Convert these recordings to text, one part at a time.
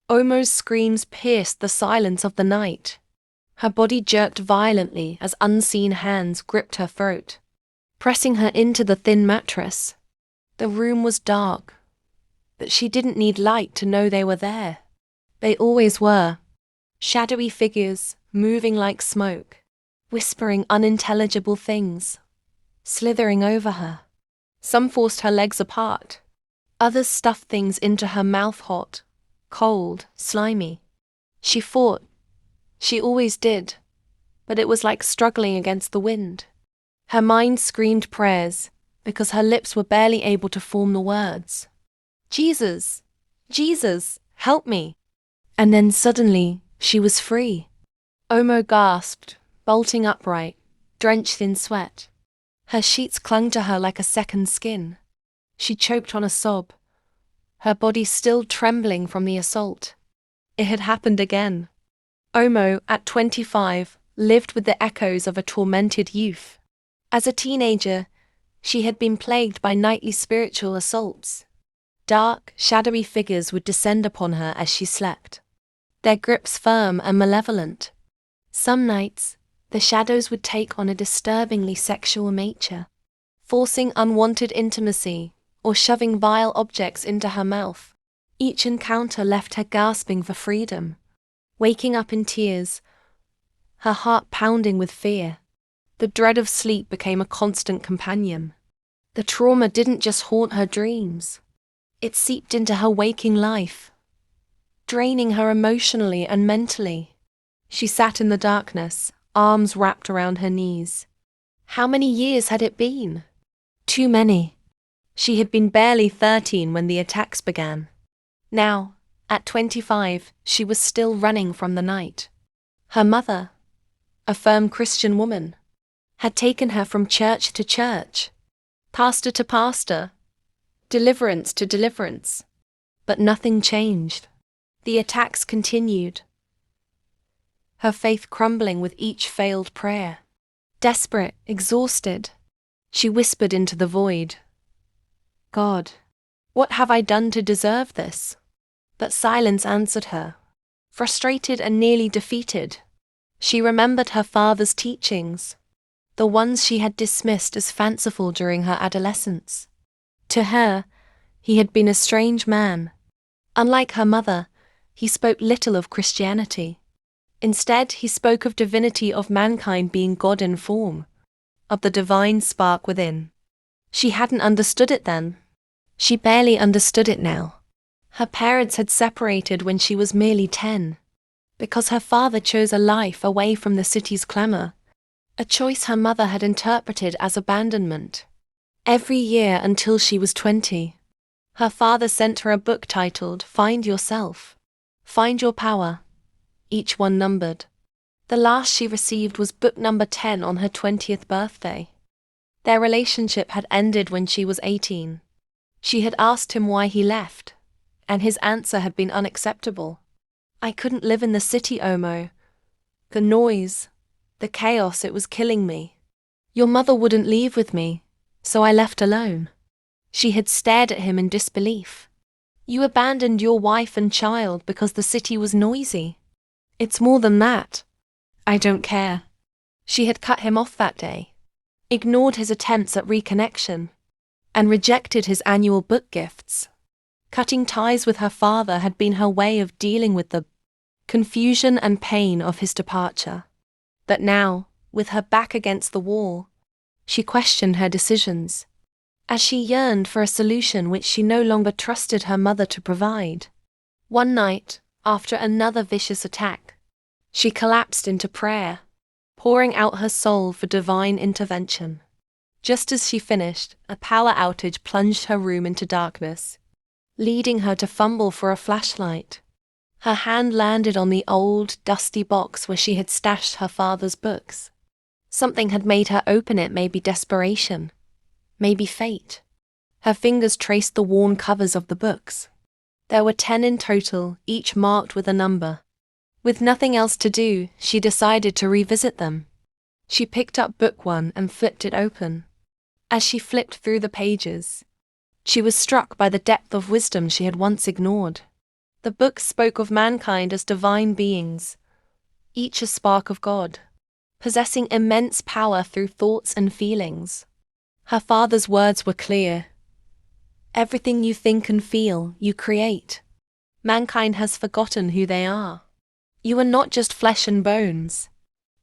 Omoh's screams pierced the silence of the night. Her body jerked violently as unseen hands gripped her throat, pressing her into the thin mattress. The room was dark, but she didn't need light to know they were there. They always were. Shadowy figures, moving like smoke, whispering unintelligible things, slithering over her. Some forced her legs apart. Others stuffed things into her mouth, hot, cold, slimy. She fought. She always did. But it was like struggling against the wind. Her mind screamed prayers, because her lips were barely able to form the words. Jesus! Jesus! Help me! And then suddenly, she was free. Omoh gasped, bolting upright, drenched in sweat. Her sheets clung to her like a second skin. She choked on a sob, her body still trembling from the assault. It had happened again. Omoh, at 25, lived with the echoes of a tormented youth. As a teenager, she had been plagued by nightly spiritual assaults. Dark, shadowy figures would descend upon her as she slept, their grips firm and malevolent. Some nights, the shadows would take on a disturbingly sexual nature, forcing unwanted intimacy or shoving vile objects into her mouth. Each encounter left her gasping for freedom, waking up in tears, her heart pounding with fear. The dread of sleep became a constant companion. The trauma didn't just haunt her dreams. It seeped into her waking life, draining her emotionally and mentally. She sat in the darkness, arms wrapped around her knees. How many years had it been? Too many. She had been barely 13 when the attacks began. Now, at 25, she was still running from the night. Her mother, a firm Christian woman, had taken her from church to church, pastor to pastor, deliverance to deliverance. But nothing changed. The attacks continued, her faith crumbling with each failed prayer. Desperate, exhausted, she whispered into the void, "God, what have I done to deserve this?" But silence answered her. Frustrated and nearly defeated, she remembered her father's teachings, the ones she had dismissed as fanciful during her adolescence. To her, he had been a strange man. Unlike her mother, he spoke little of Christianity. Instead, he spoke of divinity, of mankind being God in form, of the divine spark within. She hadn't understood it then. She barely understood it now. Her parents had separated when she was merely 10, because her father chose a life away from the city's clamor, a choice her mother had interpreted as abandonment. Every year until she was 20, her father sent her a book titled "Find Yourself, Find Your Power," each one numbered. The last she received was book number 10 on her 20th birthday. Their relationship had ended when she was 18. She had asked him why he left, and his answer had been unacceptable. "I couldn't live in the city, Omoh. The noise, the chaos, it was killing me. Your mother wouldn't leave with me, so I left alone." She had stared at him in disbelief. "You abandoned your wife and child because the city was noisy. It's more than that." "I don't care." She had cut him off that day, ignored his attempts at reconnection, and rejected his annual book gifts. Cutting ties with her father had been her way of dealing with the confusion and pain of his departure. But now, with her back against the wall, she questioned her decisions, as she yearned for a solution which she no longer trusted her mother to provide. One night, after another vicious attack, she collapsed into prayer, pouring out her soul for divine intervention. Just as she finished, a power outage plunged her room into darkness, leading her to fumble for a flashlight. Her hand landed on the old, dusty box where she had stashed her father's books. Something had made her open it, maybe desperation, maybe fate. Her fingers traced the worn covers of the books. There were 10 in total, each marked with a number. With nothing else to do, she decided to revisit them. She picked up book 1 and flipped it open. As she flipped through the pages, she was struck by the depth of wisdom she had once ignored. The books spoke of mankind as divine beings, each a spark of God, possessing immense power through thoughts and feelings. Her father's words were clear. Everything you think and feel, you create. Mankind has forgotten who they are. You are not just flesh and bones.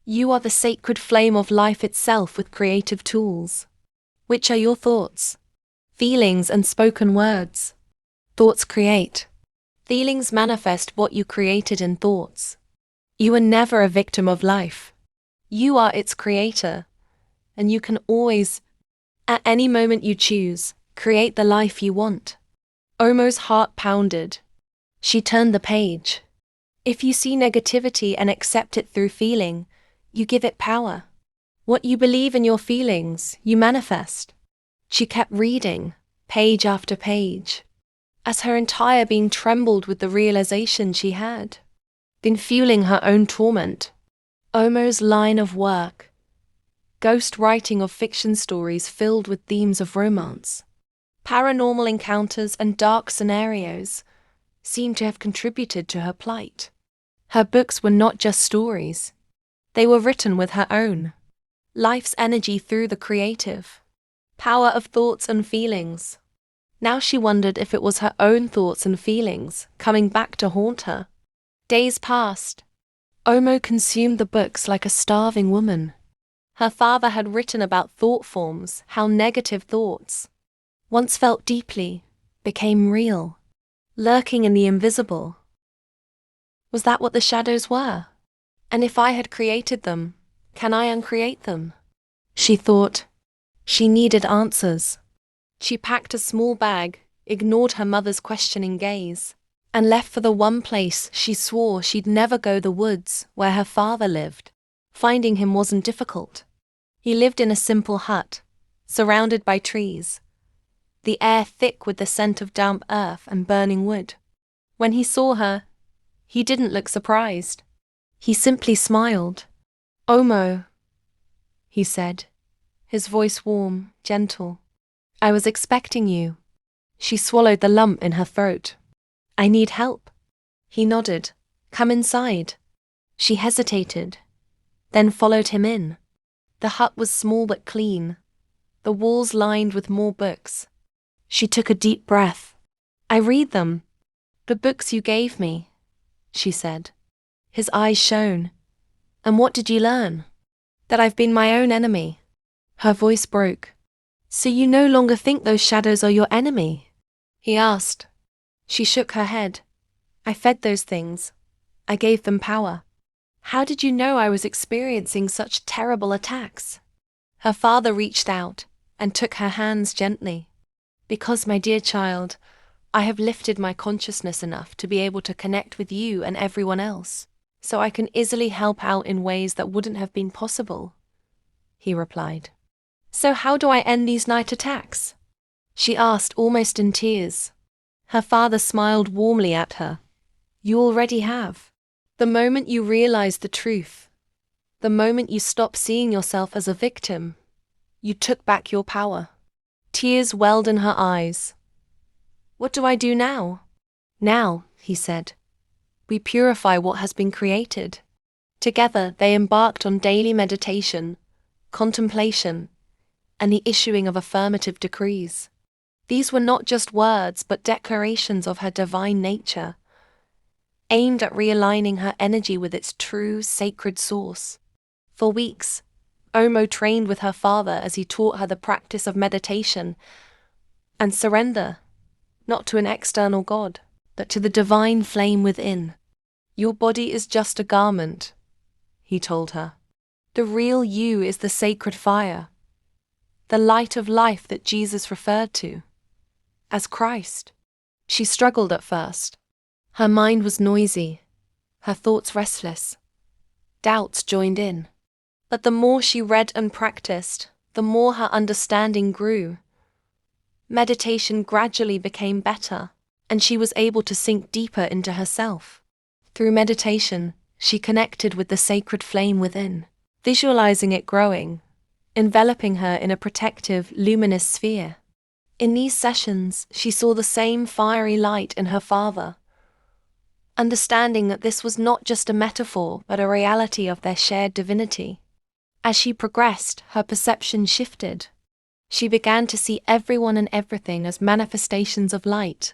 You are the sacred flame of life itself with creative tools. Which are your thoughts, feelings, and spoken words? Thoughts create. Feelings manifest what you created in thoughts. You are never a victim of life. You are its creator, and you can always, at any moment you choose, create the life you want. Omoh's heart pounded. She turned the page. If you see negativity and accept it through feeling, you give it power. What you believe in your feelings, you manifest. She kept reading, page after page, as her entire being trembled with the realization she had been fueling her own torment. Omoh's line of work, ghost writing of fiction stories filled with themes of romance, paranormal encounters, and dark scenarios, seemed to have contributed to her plight. Her books were not just stories. They were written with her own life's energy through the creative power of thoughts and feelings. Now she wondered if it was her own thoughts and feelings coming back to haunt her. Days passed. Omoh consumed the books like a starving woman. Her father had written about thought forms, how negative thoughts, once felt deeply, became real, lurking in the invisible. Was that what the shadows were? And if I had created them, can I uncreate them? She thought. She needed answers. She packed a small bag, ignored her mother's questioning gaze, and left for the one place she swore she'd never go, the woods where her father lived. Finding him wasn't difficult. He lived in a simple hut, surrounded by trees, the air thick with the scent of damp earth and burning wood. When he saw her, he didn't look surprised. He simply smiled. "Omoh," he said, his voice warm, gentle. "I was expecting you." She swallowed the lump in her throat. "I need help." He nodded. "Come inside." She hesitated, then followed him in. The hut was small but clean, the walls lined with more books. She took a deep breath. "I read them. The books you gave me," she said. His eyes shone. "And what did you learn?" "That I've been my own enemy." Her voice broke. "So you no longer think those shadows are your enemy?" he asked. She shook her head. "I fed those things. I gave them power." "How did you know I was experiencing such terrible attacks?" Her father reached out and took her hands gently. "Because, my dear child, I have lifted my consciousness enough to be able to connect with you and everyone else, so I can easily help out in ways that wouldn't have been possible," he replied. "So how do I end these night attacks?" she asked, almost in tears. Her father smiled warmly at her. "You already have. The moment you realize the truth, the moment you stop seeing yourself as a victim, you took back your power." Tears welled in her eyes. "What do I do now?" "Now," he said, "we purify what has been created." Together they embarked on daily meditation, contemplation, and the issuing of affirmative decrees. These were not just words but declarations of her divine nature, aimed at realigning her energy with its true, sacred source. For weeks, Omoh trained with her father as he taught her the practice of meditation and surrender, not to an external god, but to the divine flame within. "Your body is just a garment," he told her. "The real you is the sacred fire, the light of life that Jesus referred to as Christ." She struggled at first. Her mind was noisy, her thoughts restless. Doubts joined in. But the more she read and practiced, the more her understanding grew. Meditation gradually became better, and she was able to sink deeper into herself. Through meditation, she connected with the sacred flame within, visualizing it growing, enveloping her in a protective, luminous sphere. In these sessions, she saw the same fiery light in her father, understanding that this was not just a metaphor but a reality of their shared divinity. As she progressed, her perception shifted. She began to see everyone and everything as manifestations of light,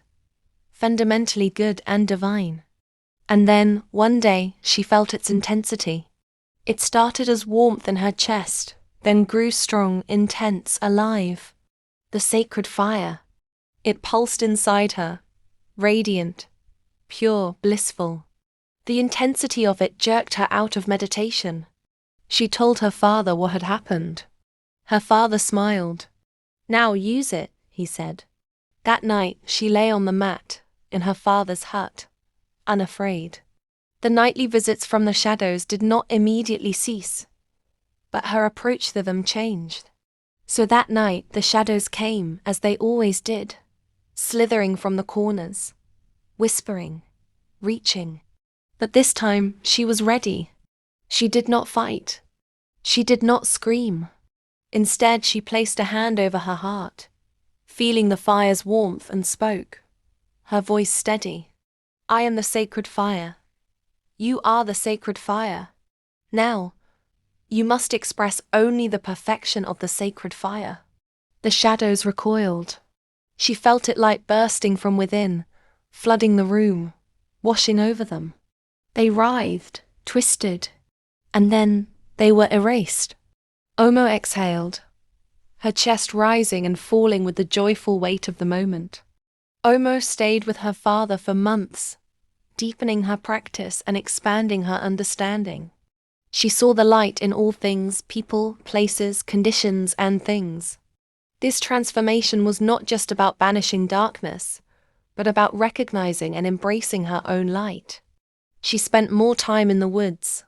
fundamentally good and divine. And then, one day, she felt its intensity. It started as warmth in her chest, then grew strong, intense, alive. The sacred fire. It pulsed inside her, radiant, pure, blissful. The intensity of it jerked her out of meditation. She told her father what had happened. Her father smiled. "Now use it," he said. That night, she lay on the mat, in her father's hut, unafraid. The nightly visits from the shadows did not immediately cease, but her approach to them changed. So that night, the shadows came, as they always did, slithering from the corners, whispering, reaching. But this time, she was ready. She did not fight. She did not scream. Instead, she placed a hand over her heart, feeling the fire's warmth, and spoke, her voice steady. "I am the sacred fire. You are the sacred fire. Now, you must express only the perfection of the sacred fire." The shadows recoiled. She felt it light bursting from within, flooding the room, washing over them. They writhed, twisted, and then they were erased. Omoh exhaled, her chest rising and falling with the joyful weight of the moment. Omoh stayed with her father for months, deepening her practice and expanding her understanding. She saw the light in all things, people, places, conditions, and things. This transformation was not just about banishing darkness, but about recognizing and embracing her own light. She spent more time in the woods,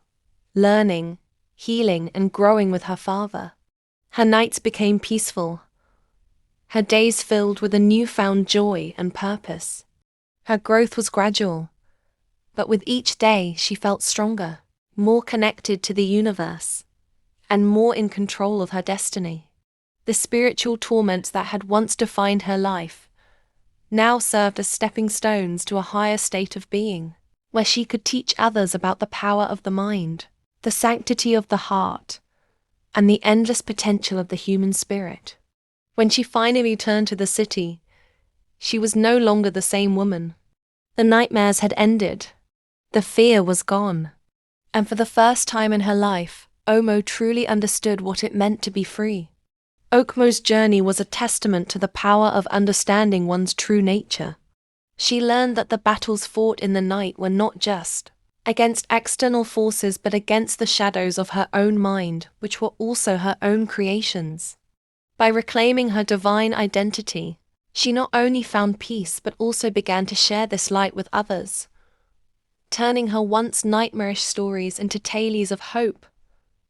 learning, healing, and growing with her father. Her nights became peaceful, her days filled with a newfound joy and purpose. Her growth was gradual, but with each day she felt stronger, more connected to the universe, and more in control of her destiny. The spiritual torments that had once defined her life now served as stepping stones to a higher state of being, where she could teach others about the power of the mind, the sanctity of the heart, and the endless potential of the human spirit. When she finally returned to the city, she was no longer the same woman. The nightmares had ended. The fear was gone. And for the first time in her life, Omoh truly understood what it meant to be free. Omoh's journey was a testament to the power of understanding one's true nature. She learned that the battles fought in the night were not just against external forces but against the shadows of her own mind, which were also her own creations. By reclaiming her divine identity, she not only found peace but also began to share this light with others, turning her once nightmarish stories into tales of hope,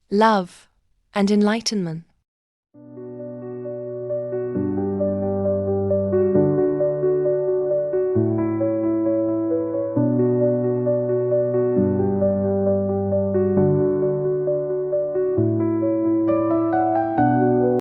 love, and enlightenment.